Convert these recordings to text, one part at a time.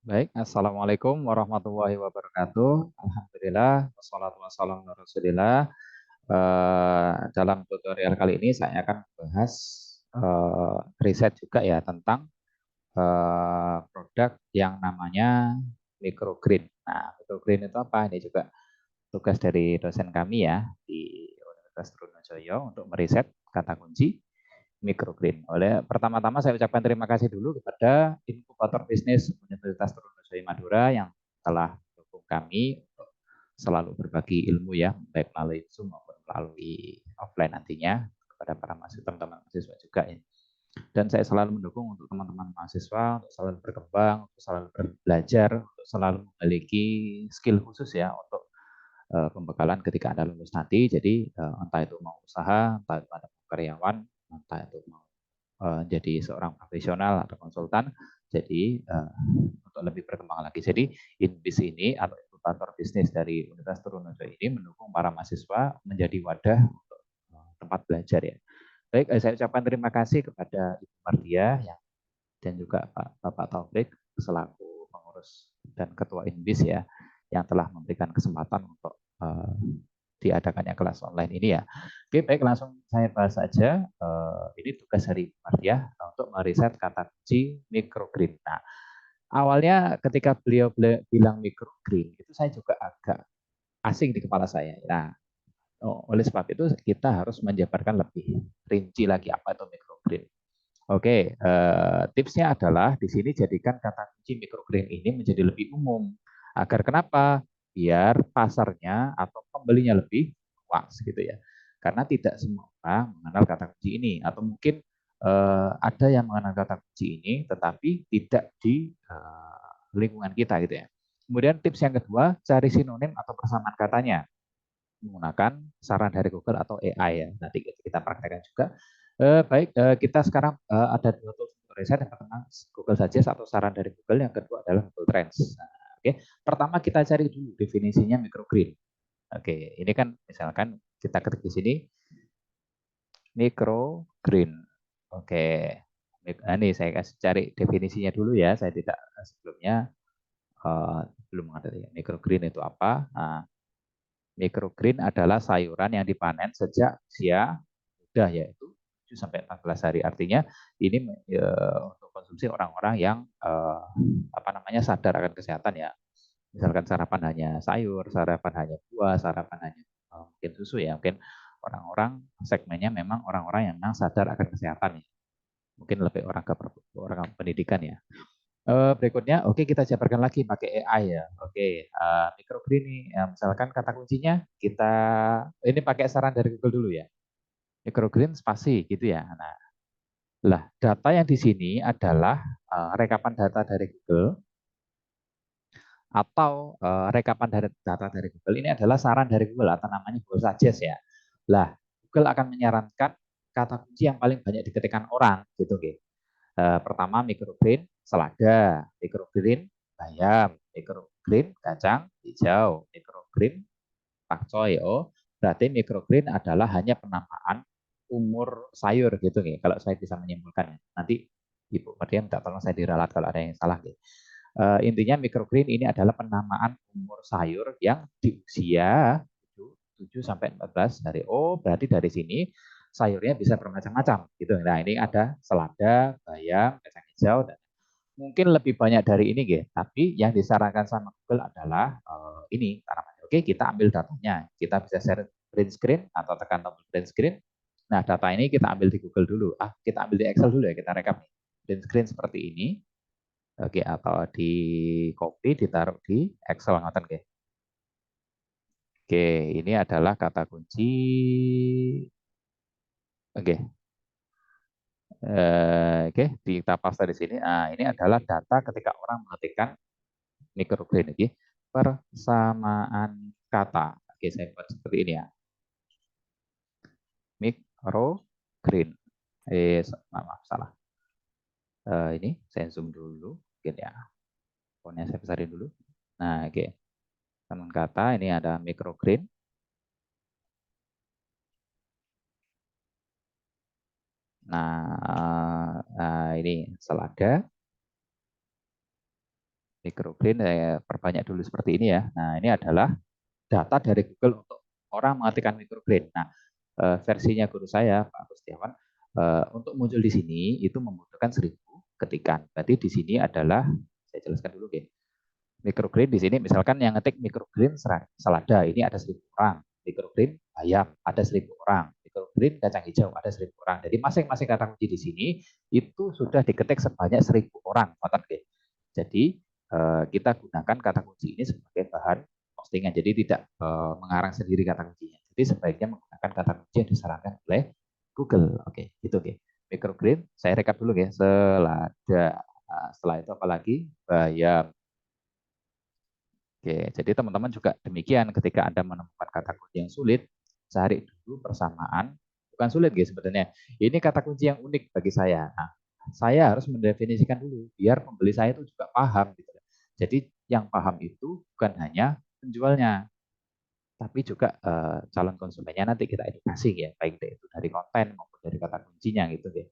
Baik, Assalamualaikum warahmatullahi wabarakatuh. Alhamdulillah, wassalatu wassalamu ala Rasulillah. Dalam tutorial kali ini saya akan membahas riset juga ya tentang produk yang namanya microgreen. Nah, microgreen itu apa? Ini juga tugas dari dosen kami ya di Universitas Trunojoyo untuk meriset kata kunci microgreen. Pertama-tama saya ucapkan terima kasih dulu kepada inkubator bisnis Universitas Trunojoyo Madura yang telah mendukung kami untuk selalu berbagi ilmu ya, baik melalui Zoom maupun melalui offline nantinya kepada para mahasiswa, teman-teman mahasiswa juga ya. Dan saya selalu mendukung untuk teman-teman mahasiswa untuk selalu berkembang, untuk selalu belajar, untuk selalu memiliki skill khusus ya untuk pembekalan ketika Anda lulus nanti. Jadi entah itu mau usaha, entah itu ada karyawan, entah itu mau jadi seorang profesional atau konsultan. Jadi untuk lebih berkembang lagi. Jadi INBIS ini atau inkubator bisnis dari Universitas Trunojoyo ini mendukung para mahasiswa menjadi wadah untuk tempat belajar ya. Baik, saya ucapkan terima kasih kepada Ibu Mardia yang dan juga Bapak Taufik selaku pengurus dan ketua INBIS ya yang telah memberikan kesempatan untuk diadakannya kelas online ini ya. Oke, baik langsung saya bahas saja. Ini tugas dari Mardia untuk meriset kata kunci microgreen. Nah, awalnya ketika beliau bilang microgreen itu saya juga agak asing di kepala saya. Nah, oleh sebab itu kita harus menjabarkan lebih rinci lagi apa itu microgreen. Oke, tipsnya adalah di sini jadikan kata kunci microgreen ini menjadi lebih umum. Agar kenapa? Biar pasarnya atau pembelinya lebih luas gitu ya. Karena tidak semua orang mengenal kata kunci ini atau mungkin ada yang mengenal kata kunci ini tetapi tidak di lingkungan kita gitu ya. Kemudian tips yang kedua, cari sinonim atau persamaan katanya menggunakan saran dari Google atau AI ya. Nanti kita praktekkan juga. Baik, kita sekarang ada dua tools untuk riset. Yang pertama Google Suggest atau saran dari Google. Yang kedua adalah Google Trends. Nah, oke, pertama kita cari dulu definisinya microgreen. Oke, ini kan misalkan kita ketik di sini microgreen. Oke, nah, ini saya kasih cari definisinya dulu ya. Saya tidak sebelumnya belum mengerti microgreen itu apa. Nah, microgreen adalah sayuran yang dipanen sejak usia muda yaitu 7 sampai 14 hari. Artinya ini untuk konsumsi orang-orang yang apa namanya sadar akan kesehatan ya. Misalkan sarapan hanya sayur, sarapan hanya buah, sarapan hanya mungkin susu ya. Mungkin orang-orang segmennya memang orang-orang yang memang sadar akan kesehatan ya. Mungkin lebih orang pendidikan ya. Berikutnya, oke kita jabarkan lagi pakai AI ya. Oke, microgreen nih, misalkan kata kuncinya kita ini pakai saran dari Google dulu ya. Microgreen spasi gitu ya. Nah, lah data yang di sini adalah rekapan data dari Google atau rekapan dari data dari Google ini adalah saran dari Google atau namanya Google Suggest ya. Lah, Google akan menyarankan kata kunci yang paling banyak diketikkan orang gitu, oke. Pertama microgreen selada, microgreen bayam, microgreen kacang hijau, microgreen pakcoy. Oh, berarti microgreen adalah hanya penamaan umur sayur gitu nih. Kalau saya bisa menyimpulkan. Nanti Ibu Meriam minta tolong saya diralat kalau ada yang salah gitu. Intinya microgreen ini adalah penamaan umur sayur yang di usia 7 sampai 14 hari. Oh, berarti dari sini sayurnya bisa bermacam-macam gitu. Nah, ini ada selada, bayam, kacang hijau dan mungkin lebih banyak dari ini gitu. Tapi yang disarankan sama Google adalah ini tanaman. Oke, kita ambil datanya. Kita bisa share print screen atau tekan tombol print screen. Nah, data ini kita ambil di Google dulu. Kita ambil di Excel dulu ya, kita rekap nih. Print screen seperti ini. Oke, atau di copy ditaruh di Excel ngoten nggih. Oke, ini adalah kata kunci. Oke, oke, kita paste di sini. Nah, ini adalah data ketika orang mengetikkan microgreen ini persamaan kata. Oke, saya buat seperti ini ya. Microgreen. Maaf, salah. Ini saya zoom dulu, mungkin ya. Fontnya saya besarin dulu. Nah, oke. Teman kata ini ada microgreen. Nah, ini selada, Microgreen saya perbanyak dulu seperti ini ya. Nah, ini adalah data dari Google untuk orang mengetikkan microgreen. Nah, versinya guru saya, Pak Gustiawan, untuk muncul di sini itu membutuhkan 1000 ketikan. Berarti di sini adalah, saya jelaskan dulu ya. Microgreen di sini misalkan yang ngetik microgreen selada, ini ada 1000 orang. Microgreen bayam ada 1000 orang. Microgreen kacang hijau ada 1000 orang. Jadi masing-masing kata kunci di sini itu sudah diketik sebanyak 1000 orang. Jadi kita gunakan kata kunci ini sebagai bahan postingan. Jadi tidak mengarang sendiri kata kuncinya. Jadi sebaiknya menggunakan kata kunci yang disarankan oleh Google. Oke, gitu oke. Microgreen, saya rekap dulu ya. Selada. Nah, setelah itu apalagi bayam. Oke, jadi teman-teman juga demikian ketika Anda menemukan kata kunci yang sulit, cari dulu persamaan. Bukan sulit guys sebenarnya. Ini kata kunci yang unik bagi saya. Nah, saya harus mendefinisikan dulu biar pembeli saya itu juga paham gitu. Jadi yang paham itu bukan hanya penjualnya, tapi juga calon konsumennya nanti kita edukasi ya, baik itu dari konten maupun dari kata kuncinya gitu ya.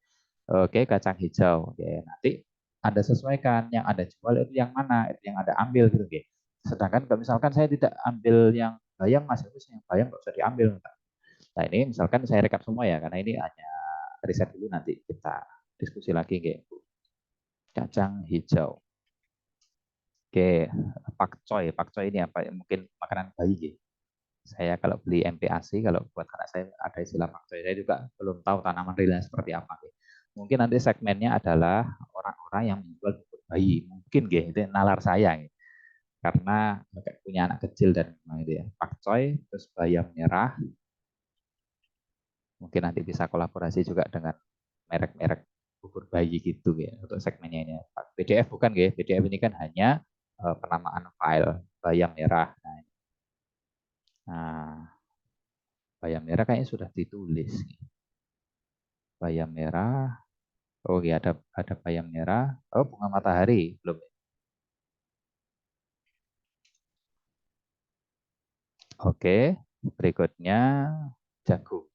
Oke, kacang hijau. Oke, nanti Anda sesuaikan yang Anda jual itu yang mana, itu yang Anda ambil gitu ya. Sedangkan kalau misalkan saya tidak ambil yang bayam, Mas, itu yang bayam nggak usah diambil. Nah, ini misalkan saya rekap semua ya, karena ini hanya riset dulu nanti kita diskusi lagi ya. Kacang hijau. Oke, pakcoy ini apa? Mungkin makanan bayi gitu. Saya kalau beli MPASI, kalau buat anak saya ada istilah pakcoy. Saya juga belum tahu tanaman rilanya seperti apa. Mungkin nanti segmennya adalah orang-orang yang menjual pupuk bayi. Mungkin gitu, itu nalar saya. Gitu. Karena punya anak kecil dan memang itu ya. Pakcoy, terus bayam merah. Mungkin nanti bisa kolaborasi juga dengan merek-merek bubur bayi gitu ya untuk segmennya ini. PDF bukan ya. PDF ini kan hanya penamaan file bayam merah. Nah, bayam merah kayaknya sudah ditulis. Bayam merah. Oh iya ada bayam merah. Oh bunga matahari belum. Oke, berikutnya jagung.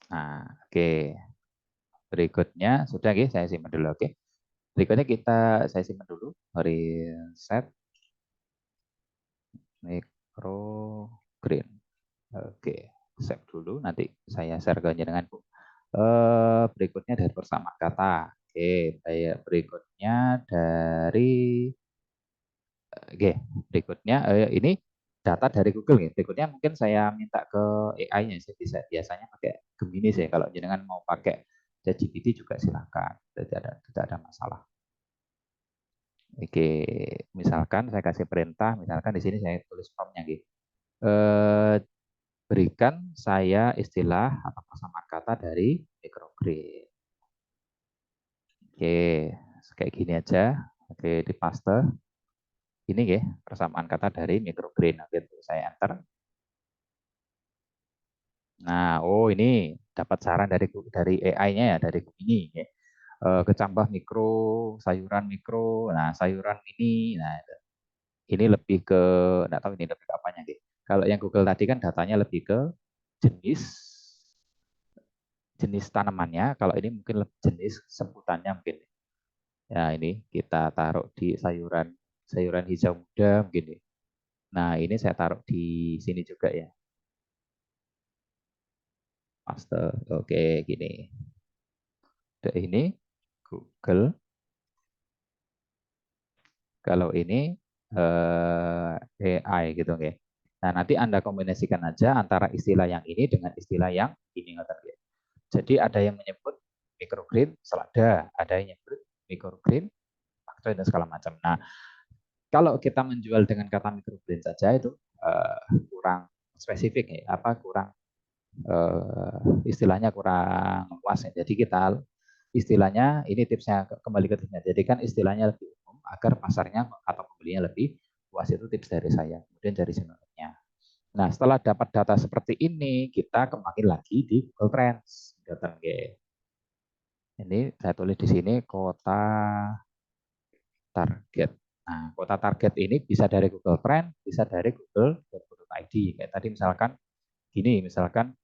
Nah, oke. Berikutnya sudah oke, saya simpan dulu oke. Berikutnya saya simpan dulu riset microgreen. Oke, save dulu nanti saya share ke dengan Bu. Berikutnya dari persamaan kata. Oke, berikutnya dari Oke, berikutnya ini data dari Google nih. Berikutnya mungkin saya minta ke AI-nya sih bisa biasanya pakai Gemini sih. Kalau jenengan mau pakai ChatGPT juga silakan. Tidak ada masalah. Oke, misalkan saya kasih perintah, misalkan di sini saya tulis promptnya gitu. Berikan saya istilah atau persamaan kata dari microgrid. Oke, kayak gini aja. Oke, di paste. Ini ya persamaan kata dari microgrid. Gitu. Saya enter. Nah, oh ini dapat saran dari AI-nya ya, dari ini ya. Kecambah mikro, sayuran mikro. Nah, sayuran ini, nah ini lebih ke, nggak tahu ini lebih ke apanya deh. Kalau yang Google tadi kan datanya lebih ke jenis jenis tanamannya. Kalau ini mungkin lebih jenis sebutannya mungkin. Ya ini kita taruh di sayuran sayuran hijau muda mungkin. Nah, ini saya taruh di sini juga ya. Paste. Oke, gini. Ini Google. Kalau ini AI gitu ya. Nah, nanti Anda kombinasikan aja antara istilah yang ini dengan istilah yang ini. Jadi ada yang menyebut microgreen selada, ada yang menyebut microgreen faktor dan segala macam. Nah, kalau kita menjual dengan kata microgreen saja itu kurang spesifik ya, apa kurang istilahnya kurang luas ya. Jadi kita istilahnya ini tipsnya kembali ke tipsnya. Jadi kan istilahnya lebih umum agar pasarnya atau pembelinya lebih luas itu tips dari saya. Kemudian dari sinonimnya. Nah, setelah dapat data seperti ini, kita kembali lagi di Google Trends. Ini saya tulis di sini kota target. Nah, kota target ini bisa dari Google Trend, bisa dari Google.id. Kayak tadi misalkan gini, misalkan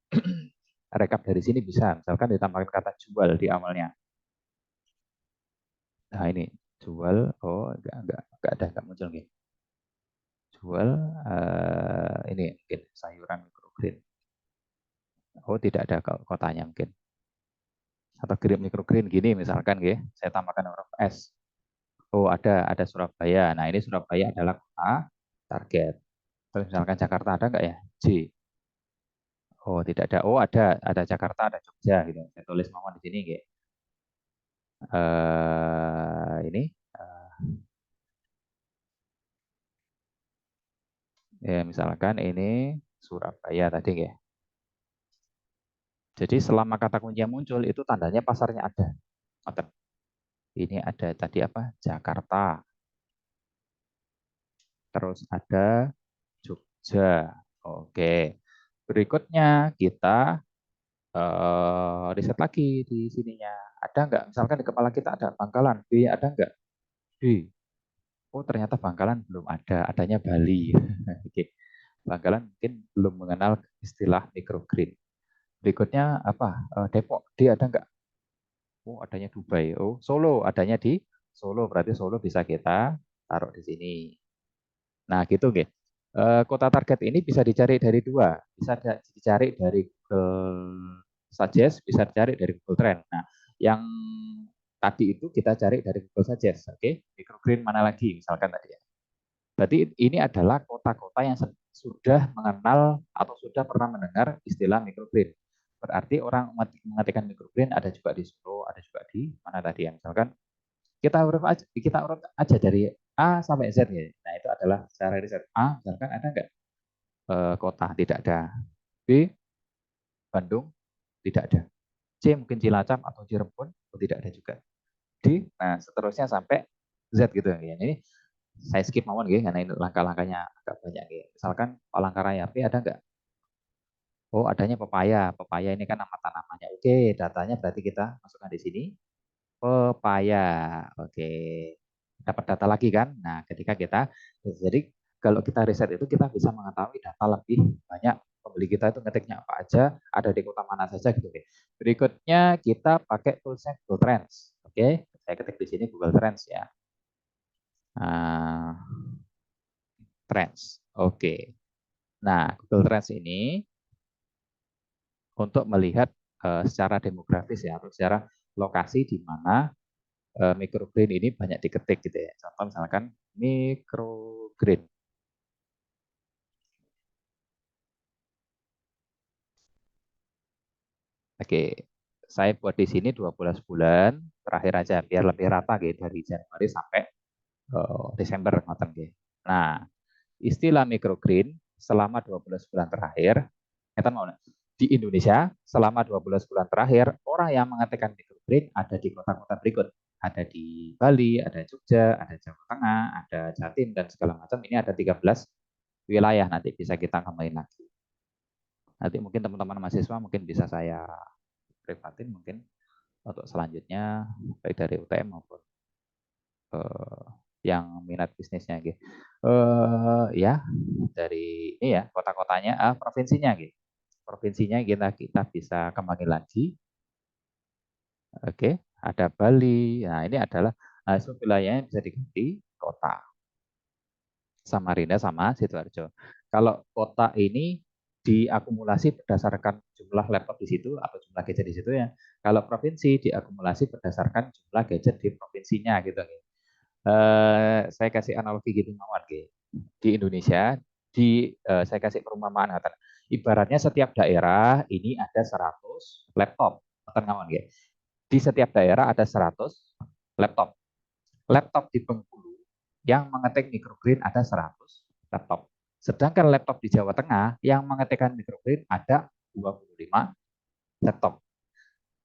rekap dari sini bisa, misalkan ditambahkan kata jual di awalnya. Nah, ini Jual, oh enggak ada, enggak muncul nih. Jual ini mungkin sayuran microgreen. Oh, tidak ada kotanya mungkin. Atau green microgreen gini misalkan ya, saya tambahkan huruf S. Oh, ada Surabaya. Nah, ini Surabaya adalah kota target. Terus misalkan Jakarta ada enggak ya? J. Oh, tidak ada. Oh, ada Jakarta, ada Jogja gitu. Saya tulis mawon di sini gitu. Ini ya misalkan ini Surabaya tadi ya. Jadi selama kata kunci yang muncul itu tandanya pasarnya ada. Ini ada tadi apa? Jakarta. Terus ada Jogja. Oke. Berikutnya kita riset lagi di sininya. Ada nggak? Misalkan di kepala kita ada Bangkalan. B ada nggak? B. Oh ternyata Bangkalan belum ada. Adanya Bali. Oke. Bangkalan mungkin belum mengenal istilah microgreen. Berikutnya apa? Depok. D ada nggak? Oh adanya Dubai. Oh Solo. Adanya di Solo. Berarti Solo bisa kita taruh di sini. Nah, gitu, nggih. Kota target ini bisa dicari dari dua, bisa dicari dari Google Suggest, bisa dicari dari Google Trend. Nah, yang tadi itu kita cari dari Google Suggest, oke? Microgreen mana lagi, misalkan tadi ya. Berarti ini adalah kota-kota yang sudah mengenal atau sudah pernah mendengar istilah microgreen. Berarti orang mengetikkan microgreen ada juga di Solo, ada juga di mana tadi ya, misalkan kita urut aja dari A sampai Z ya. Nah, itu adalah cara riset. A, misalkan ada nggak kota? Tidak ada. B, Bandung? Tidak ada. C, mungkin Cilacap atau Cirebon? Oh, tidak ada juga. D, nah seterusnya sampai Z gitu ya. Ini saya skip mawon gitu, karena ini langkah-langkahnya agak banyak gitu. Misalkan Palangkaraya, P ada nggak? Oh, adanya pepaya. Pepaya ini kan nama tanamannya. Oke, datanya berarti kita masukkan di sini. Pepaya. Oke. Dapat data lagi kan? Nah, ketika kita jadi kalau kita riset itu kita bisa mengetahui data lebih banyak pembeli kita itu ngetiknya apa aja, ada di kota mana saja gitu. Berikutnya kita pakai toolsnya Google Trends. Oke, saya ketik di sini Google Trends ya. Uh, Trends. Oke. Nah, Google Trends ini untuk melihat secara demografis ya, atau secara lokasi di mana microgreen ini banyak diketik gitu ya. Contoh misalkan microgreen. Oke, saya buat di sini 12 bulan terakhir aja biar lebih rata gitu dari Januari sampai Desember ngoten nggih. Nah, istilah microgreen selama 12 bulan terakhir, kita mau di Indonesia selama 12 bulan terakhir orang yang mengetikkan microgreen ada di kota-kota berikut. Ada di Bali, ada Jogja, ada Jawa Tengah, ada Jatim dan segala macam. Ini ada 13 wilayah nanti bisa kita kembali lagi. Nanti mungkin teman-teman mahasiswa mungkin bisa saya privatin mungkin untuk selanjutnya baik dari UTM maupun eh, yang minat bisnisnya gitu. Ya dari ini ya kota-kotanya, provinsinya gitu. Provinsinya kita bisa kembangin lagi. Oke, ada Bali. Nah ini adalah wilayahnya bisa diganti kota. Samarinda sama Sidoarjo. Kalau kota ini diakumulasi berdasarkan jumlah laptop di situ atau jumlah gadget di situ ya. Kalau provinsi diakumulasi berdasarkan jumlah gadget di provinsinya gitu. Saya kasih analogi gitu mawon di Indonesia saya kasih perumpamaan kata ibaratnya setiap daerah ini ada 100 laptop di setiap daerah ada 100 laptop di Bengkulu yang mengetik microgreen ada 100 laptop, sedangkan laptop di Jawa Tengah yang mengetikkan microgreen ada 25 laptop.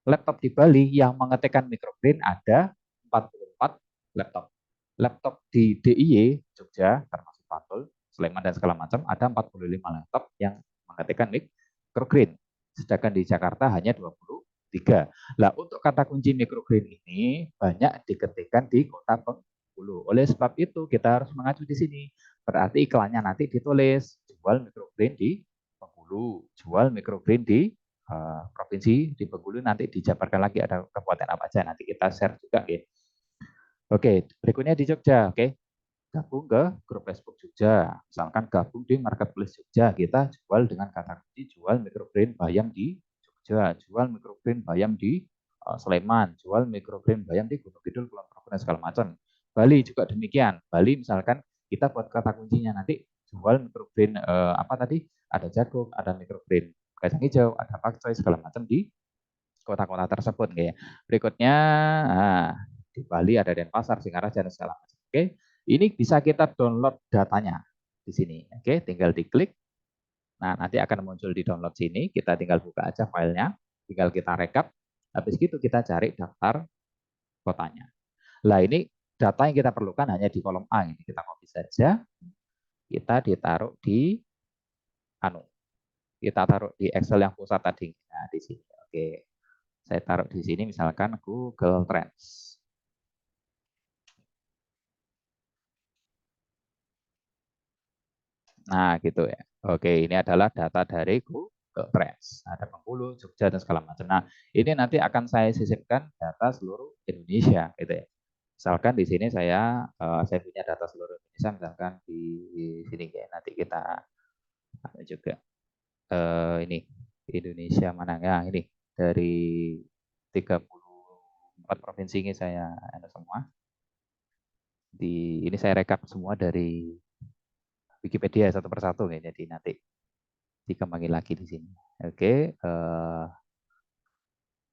Laptop di Bali yang mengetikkan microgreen ada 44 laptop. Laptop di DIY Jogja termasuk Bantul, Sleman dan segala macam ada 45 laptop yang mengetikkan microgreen. Sedangkan di Jakarta hanya 23. Lah untuk kata kunci microgreen ini banyak diketikkan di kota Bengkulu. Oleh sebab itu kita harus mengacu di sini. Berarti iklannya nanti ditulis jual microgreen di Bengkulu, jual microgreen di provinsi di Bengkulu, nanti dijabarkan lagi ada kabupaten apa aja, nanti kita share juga gitu. Oke, berikutnya di Jogja. Oke, gabung ke grup Facebook Jogja. Misalkan gabung di marketplace Jogja, kita jual dengan kata kunci jual microgreen bayam di Jogja, jual microgreen bayam di Sleman, jual microgreen bayam di Gunung Kidul, Kulon Progo dan segala macam. Bali juga demikian. Bali misalkan kita buat kata kuncinya nanti jual microgreen apa tadi? Ada jagung, ada microgreen kacang hijau, ada pakcoy segala macam di kota-kota tersebut. Ya. Berikutnya, nah, di Bali ada Denpasar, Singaraja, dan segala macam. Oke, ini bisa kita download datanya di sini. Oke, tinggal diklik. Nah, nanti akan muncul di download sini. Kita tinggal buka aja filenya, tinggal kita rekap. Habis itu kita cari daftar kotanya. Lah ini data yang kita perlukan hanya di kolom A ini. Kita copy saja, kita ditaruh di anu, kita taruh di Excel yang pusat tadi. Nah, di sini. Oke. Saya taruh di sini misalkan Google Trends. Nah, gitu ya. Oke, ini adalah data dari Google Trends. Ada Bengkulu, Jogja, dan segala macam. Nah, ini nanti akan saya sisipkan data seluruh Indonesia, gitu ya. Misalkan di sini saya punya data seluruh Indonesia, misalkan di sini ya. Nanti kita juga ini Indonesia mana ya ini dari 34 provinsi ini saya ada semua. Ini saya rekap semua dari Wikipedia satu persatu ya. Jadi nanti dikembangin lagi di sini. Oke,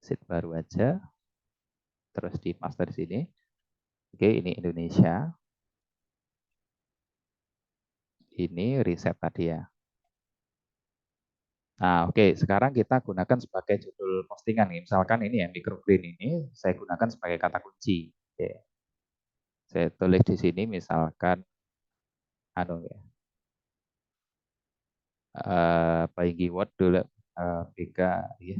sheet baru aja, terus di master di sini. Oke, ini Indonesia. Ini riset tadi ya. Nah, oke, sekarang kita gunakan sebagai judul postingan. Misalkan ini ya, microgreen ini saya gunakan sebagai kata kunci. Oke. Saya tulis di sini misalkan, anu ya, buying keyword dulu, BK, ya.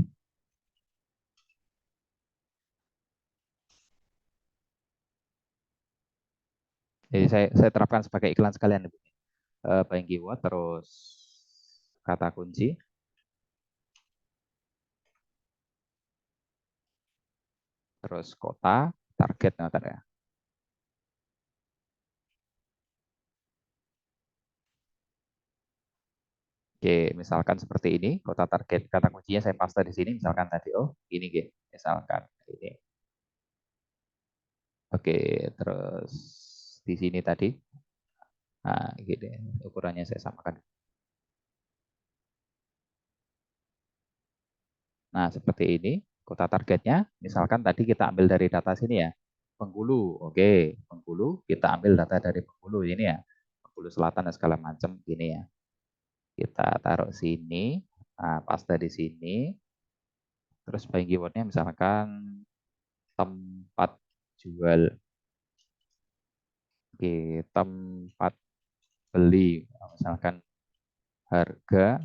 Jadi saya terapkan sebagai iklan sekalian. Buying keyword, terus kata kunci, terus kota, target, nah, ya. Oke, misalkan seperti ini, kota target, kata kuncinya saya paste di sini, misalkan tadi, oh ini gitu, misalkan ini. Oke, terus di sini tadi, nah gitu, ukurannya saya samakan. Nah, seperti ini, kota targetnya, misalkan tadi kita ambil dari data sini ya, Bengkulu, oke, Bengkulu, kita ambil data dari Bengkulu ini ya, Bengkulu Selatan dan segala macam gini ya. Kita taruh sini, nah, paste di sini, terus buying keywordnya misalkan tempat jual, oke, tempat beli, misalkan harga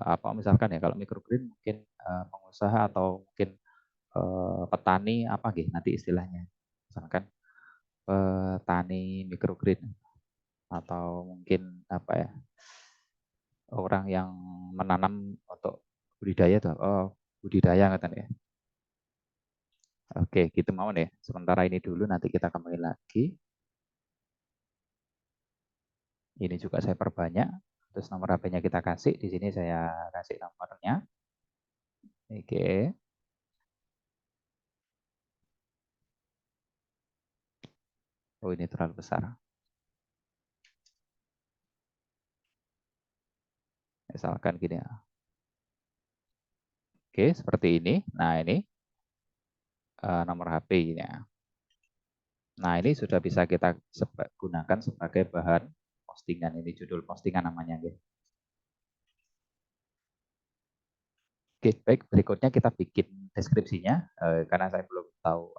apa misalkan ya kalau microgreen mungkin pengusaha atau mungkin petani apa gitu nanti istilahnya misalkan petani microgreen atau mungkin apa ya orang yang menanam untuk budidaya tuh oh budidaya katanya ya. Oke gitu mau nih sementara ini dulu nanti kita kembali lagi ini juga saya perbanyak terus nomor HP-nya kita kasih di sini saya kasih nomornya oke. Oh ini terlalu besar. Misalkan gini ya. Oke, seperti ini. Nah, ini nomor HP-nya. Nah, ini sudah bisa kita gunakan sebagai bahan postingan. Ini judul postingan namanya. Gitu. Oke, baik. Berikutnya kita bikin deskripsinya. Karena saya belum tahu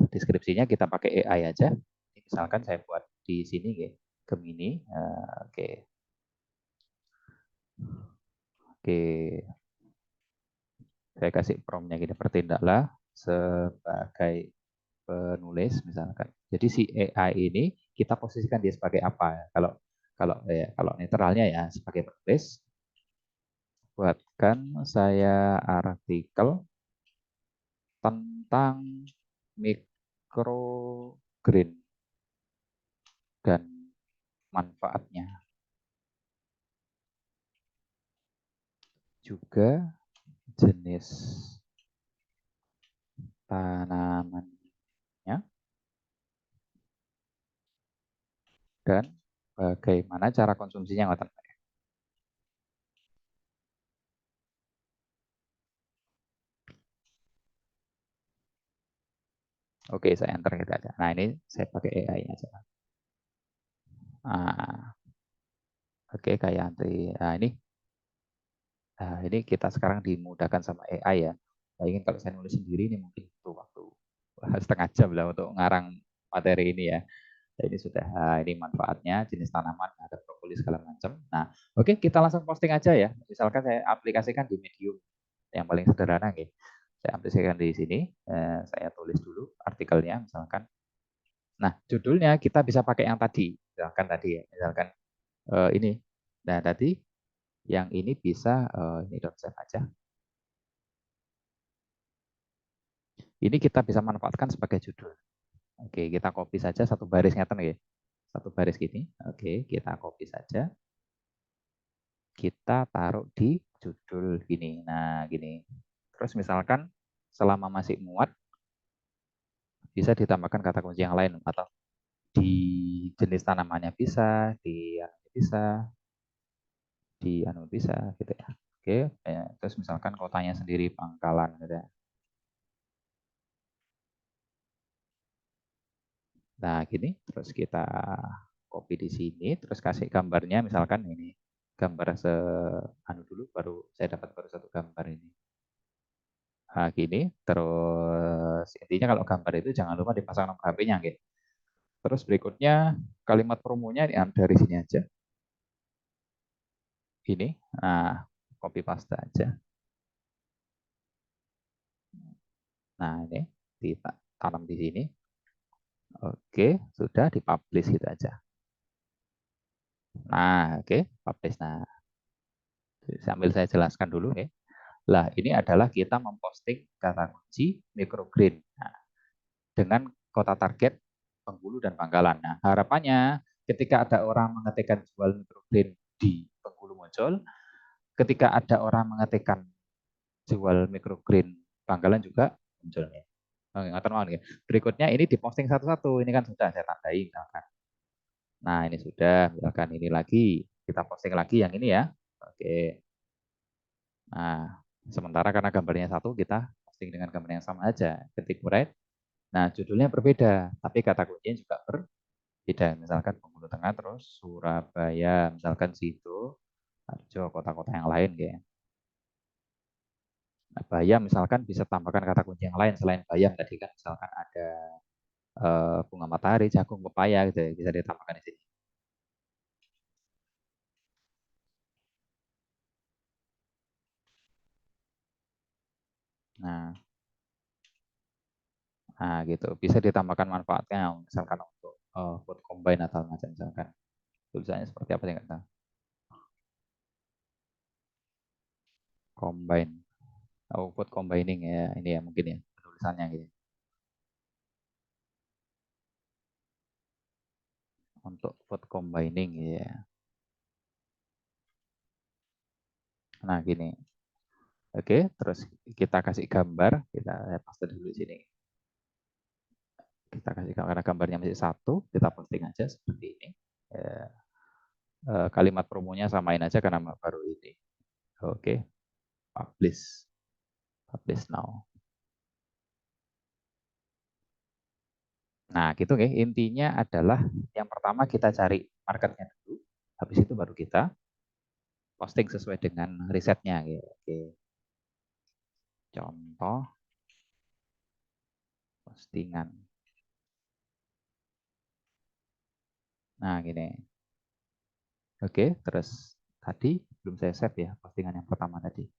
deskripsinya kita pakai AI aja. Misalkan saya buat di sini, gitu. Gemini. Oke. Oke, saya kasih prompt-nya gini, bertindaklah sebagai penulis misalkan. Jadi si AI ini kita posisikan dia sebagai apa? Kalau kalau kalau netralnya ya sebagai penulis, buatkan saya artikel tentang tentang microgreen dan manfaatnya. Juga jenis tanamannya dan bagaimana cara konsumsinya. Oke, saya enter gitu aja. Nah, ini saya pakai AI aja. Nah, oke, kayak nanti. Nah, ini kita sekarang dimudahkan sama AI ya. Bayangin kalau saya nulis sendiri ini mungkin butuh waktu setengah jam lah untuk ngarang materi ini ya. Nah, ini sudah, ini manfaatnya, jenis tanaman, ada propolis segala macam. Nah, oke, kita langsung posting aja ya. Misalkan saya aplikasikan di Medium yang paling sederhana gitu. Saya aplikasikan di sini, saya tulis dulu artikelnya misalkan. Nah, judulnya kita bisa pakai yang tadi, misalkan tadi ya, misalkan ini. Nah, tadi yang ini bisa ini dot save aja. Ini kita bisa manfaatkan sebagai judul. Oke, kita copy saja satu baris ngeten ya. Satu baris gini. Oke, kita copy saja. Kita taruh di judul gini. Nah, gini. Terus misalkan selama masih muat bisa ditambahkan kata kunci yang lain atau di jenis tanamannya bisa, di bisa, di bisa gitu ya. Oke, terus misalkan kotanya sendiri Pangkalan gitu ya. Nah, gini, terus kita copy di sini, terus kasih gambarnya, misalkan ini gambar dulu, baru saya dapat baru satu gambar ini. Nah, gini, terus intinya kalau gambar itu jangan lupa dipasang nomor HP-nya, gitu. Terus berikutnya kalimat promonya dari sini aja. Ini, nah copy paste aja. Nah, ini ditanam di sini. Oke, sudah dipublish gitu aja. Nah, oke, publish. Nah, sambil saya jelaskan dulu nih. Lah, ini adalah kita memposting kata kunci microgreen dengan kota target Bengkulu dan Bangkalan. Nah, harapannya ketika ada orang mengetikkan jual microgreen di Bengkulu muncul, ketika ada orang mengetikkan jual microgreen Bangkalan juga muncul. Berikutnya ini diposting satu-satu. Ini kan sudah saya tandai misalkan. Nah, ini sudah, misalkan ini lagi, kita posting lagi yang ini ya. Oke. Nah, sementara karena gambarnya satu, kita posting dengan gambar yang sama aja. Ketik right. Nah, judulnya berbeda, tapi kata kuncinya juga berbeda. Misalkan Bengkulu Tengah, terus Surabaya, misalkan situ, Harjo, kota-kota yang lain kayak. Nah, Bayam misalkan bisa tambahkan kata kunci yang lain selain Bayam tadi kan, misalkan ada bunga matahari, jagung, pepaya gitu ya, bisa ditambahkan di sini. Nah, nah gitu. Bisa ditambahkan manfaatnya misalkan untuk food combine atau macam misalkan. Tulisannya seperti apa sih nggak tahu. Combine. Oh, food combining ya. Ini ya mungkin ya tulisannya gitu. Untuk food combining ya. Nah, gini. Oke, terus kita kasih gambar, kita paste dulu di sini. Kita kasih karena gambarnya masih satu, kita posting aja seperti ini. Ya, kalimat promonya samain aja karena baru ini. Oke, publish, publish now. Nah, gitu ya. Intinya adalah yang pertama kita cari marketnya dulu, habis itu baru kita posting sesuai dengan risetnya. Oke. Contoh postingan. Nah, gini. Oke, terus tadi belum saya save ya postingan yang pertama tadi.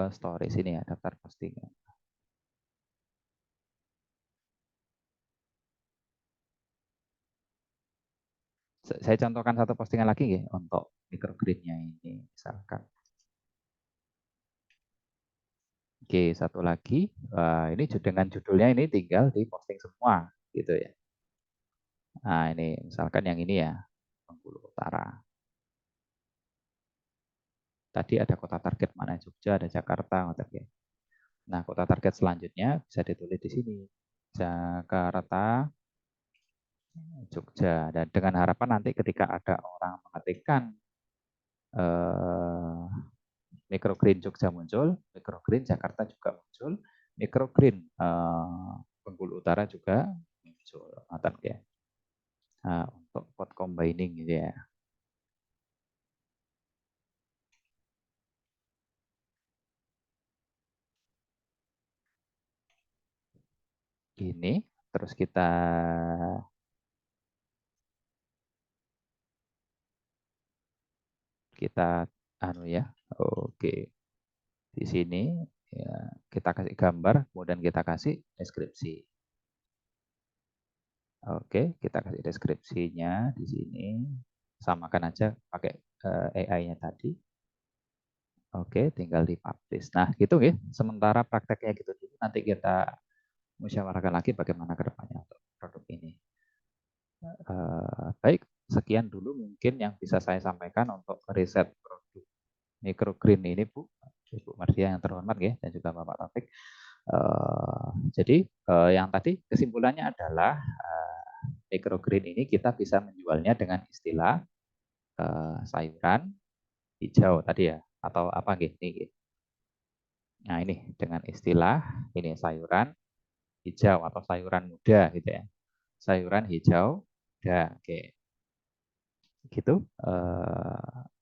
Stories ini ya, daftar postingan. Saya contohkan satu postingan lagi ya untuk microgridnya ini misalkan. Oke, satu lagi. Ini dengan judulnya ini tinggal di posting semua gitu ya. Nah, ini misalkan yang ini ya, Bengkulu Utara. Tadi ada kota target mana Jogja, ada Jakarta, ya. Nah, kota target selanjutnya bisa ditulis di sini. Jakarta, Jogja. Dan dengan harapan nanti ketika ada orang mengetikkan eh, microgreen Jogja muncul, microgreen Jakarta juga muncul, microgreen Bengkulu Utara juga muncul. Ya. Nah, untuk pot combining gitu ya. Gini, terus kita anu ya. Oke. Di sini ya, kita kasih gambar, kemudian kita kasih deskripsi. Oke, kita kasih deskripsinya di sini. Samakan aja pakai AI-nya tadi. Oke, tinggal di-publish. Nah, gitu ya. Sementara prakteknya gitu dulu. Nanti kita musyawarahkan lagi bagaimana ke depannya untuk produk ini. Baik, sekian dulu mungkin yang bisa saya sampaikan untuk riset produk microgreen ini, Bu. Ibu Mardia yang terhormat ya, dan juga Bapak Taufik. Jadi yang tadi kesimpulannya adalah microgreen ini kita bisa menjualnya dengan istilah sayuran hijau tadi ya, atau apa gitu. Nah ini dengan istilah ini sayuran hijau atau sayuran muda gitu ya, sayuran hijau muda, oke. Gitu.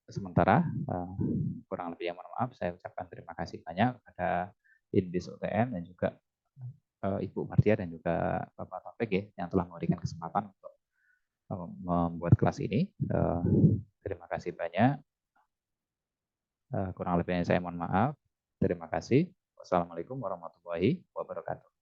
Sementara kurang lebih yang mohon maaf, saya ucapkan terima kasih banyak kepada Indis UTM dan juga Ibu Mardia dan juga Bapak Taufik ya, yang telah memberikan kesempatan untuk membuat kelas ini. Terima kasih banyak. Kurang lebihnya saya mohon maaf. Terima kasih. Wassalamualaikum warahmatullahi wabarakatuh.